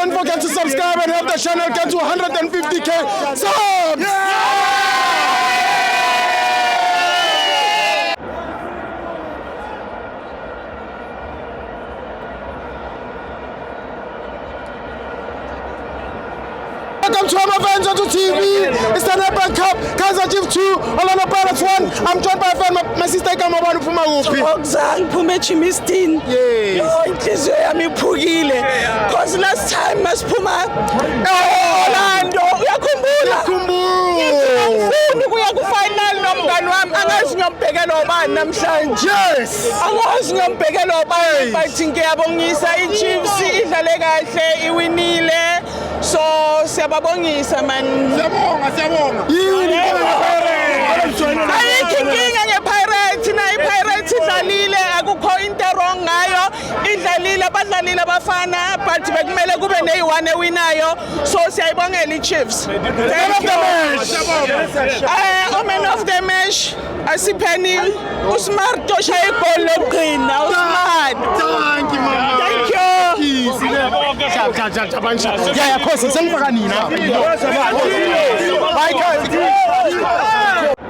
don't forget to subscribe and help the channel get to 150k subs. Welcome to our fans onto TV. It's the Nedbank Cup. Kaizer Chiefs 2, Orlando Pirates 1. I'm joined by a fan, my sister Kamabanu Pumawupi. Okuzange phume echimistin. Yo inhliziyo yami iphukile. Because last time masiphuma Orlando uyakhumbula. Ngifuna ukuya ku final nomngani wami angazi ngiyombhekela obani namhlanje. Yes. Angazi ngiyombhekela obani but ngiyabongisa iChiefs idlale kahle iwinile. So siyababongisa man. Siyabonga. Ayikhinkinga ngePirates na iPirates idlalile akukho into wrong ngayo idlalile abadlalile abafana but bekumele kube neyi1 ewinayo so siyayibongela iChiefs. Man of the match asipheni uSmart oshaya igoli lokugcina uSmart. Thank you mama. Thank you. Yeah, of course. Sengifaka nina. Bye guys.